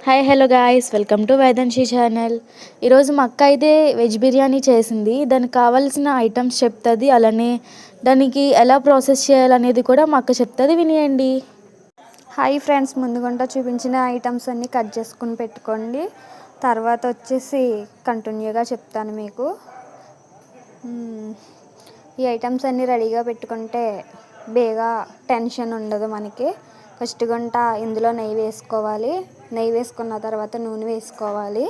Hi hello guys, welcome to Vedanshi channel. ఈరోజు మా అక్క అయితే వెజ్ బిర్యానీ చేసింది. దానికి కావాల్సిన ఐటమ్స్ చెప్తుంది, అలానే దానికి ఎలా ప్రాసెస్ చేయాలనేది కూడా మా అక్క చెప్తుంది, వినియండి. హాయ్ ఫ్రెండ్స్, ముందుగుంటా చూపించిన ఐటమ్స్ అన్నీ కట్ చేసుకుని పెట్టుకోండి. తర్వాత వచ్చేసి కంటిన్యూగా చెప్తాను మీకు. ఈ ఐటమ్స్ అన్నీ రెడీగా పెట్టుకుంటే బేగా టెన్షన్ ఉండదు మనకి. ఫస్ట్ గుంట ఇందులో నెయ్యి వేసుకోవాలి. నెయ్యి వేసుకున్న తర్వాత నూనె వేసుకోవాలి.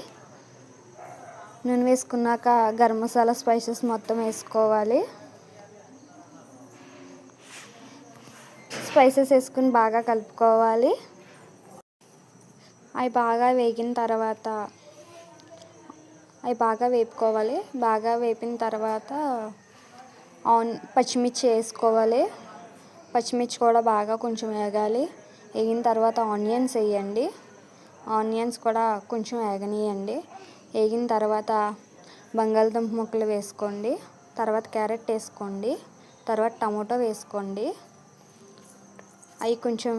నూనె వేసుకున్నాక గరం మసాలా స్పైసెస్ మొత్తం వేసుకోవాలి. స్పైసెస్ వేసుకుని బాగా కలుపుకోవాలి. అవి బాగా వేగిన తర్వాత వేపుకోవాలి. బాగా వేపిన తర్వాత పచ్చిమిర్చి వేసుకోవాలి. పచ్చిమిర్చి కూడా బాగా కొంచెం వేగాలి. వేగిన తర్వాత ఆనియన్స్ వేయండి. ఆనియన్స్ కూడా కొంచెం వేగనీయండి. వేగిన తర్వాత బంగాళదుంప ముక్కలు వేసుకోండి. తర్వాత క్యారెట్ వేసుకోండి. తర్వాత టమాటో వేసుకోండి. అవి కొంచెం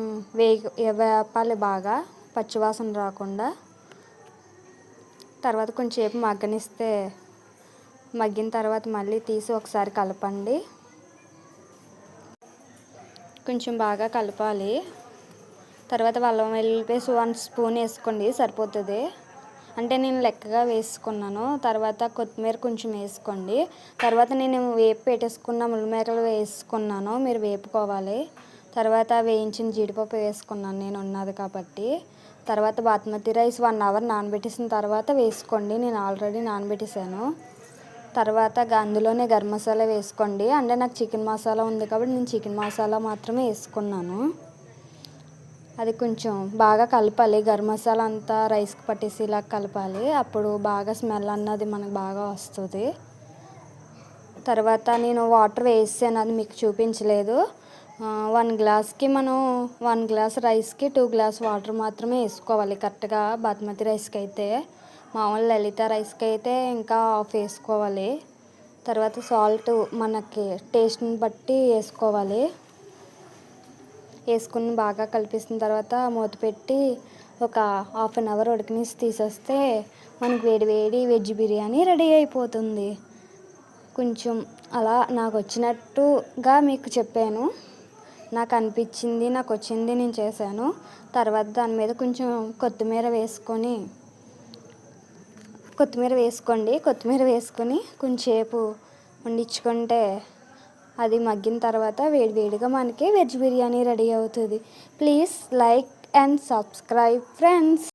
వేపాలి బాగా, పచ్చివాసన రాకుండా. తర్వాత కొంచెంసేపు మగ్గనిస్తే మగ్గిన తర్వాత మళ్ళీ తీసి ఒకసారి కలపండి. కొంచెం బాగా కలపాలి. తర్వాత అల్లం వెల్లుల్లి పేస్ట్ 1 స్పూన్ వేసుకోండి, సరిపోతుంది. అంటే నేను లెక్కగా వేసుకున్నాను. తర్వాత కొత్తిమీర కొంచెం వేసుకోండి. తర్వాత నేను వేపు పెట్టేసుకున్న ముల్లిమేకలు వేసుకున్నాను, మీరు వేపుకోవాలి. తర్వాత వేయించిన జీడిపప్పు వేసుకున్నాను నేను ఉన్నది కాబట్టి. తర్వాత బాస్మతి రైస్ 1 అవర్ నానబెట్టేసిన తర్వాత వేసుకోండి. నేను ఆల్రెడీ నానబెట్టేసాను. తర్వాత అందులోనే గరం మసాలా వేసుకోండి. అంటే నాకు చికెన్ మసాలా ఉంది కాబట్టి నేను చికెన్ మసాలా మాత్రమే వేసుకున్నాను. అది కొంచెం బాగా కలపాలి. గరం మసాలా అంతా రైస్కి పట్టేసి ఇలా కలపాలి. అప్పుడు బాగా స్మెల్ అన్నది మనకు బాగా వస్తుంది. తర్వాత నేను వాటర్ వేసాను, అది మీకు చూపించలేదు. 1 గ్లాస్కి మనం 1 గ్లాస్ రైస్కి 2 గ్లాస్ వాటర్ మాత్రమే వేసుకోవాలి కరెక్ట్గా. బాస్మతి రైస్కి అయితే, మామూలు లలిత రైస్కి అయితే ఇంకా హాఫ్ వేసుకోవాలి. తర్వాత సాల్ట్ మనకి టేస్ట్ని బట్టి వేసుకోవాలి. వేసుకుని బాగా కలిపేసిన తర్వాత మూత పెట్టి ఒక హాఫ్ అన్ అవర్ ఉడకనిసి తీసేస్తే మనకి వేడి వేడి వెజ్ బిర్యానీ రెడీ అయిపోతుంది. కొంచెం అలా నాకు వచ్చినట్టుగా మీకు చెప్పాను. నాకు అనిపించింది, నాకు వచ్చింది నేను చేశాను. తర్వాత దాని మీద కొంచెం కొత్తిమీర వేసుకొని కొంచెంసేపు వండించుకుంటే అది మగ్గిన తర్వాత వేడివేడిగా మనకి వెజ్ బిర్యానీ రెడీ అవుతుంది. Please like and subscribe friends.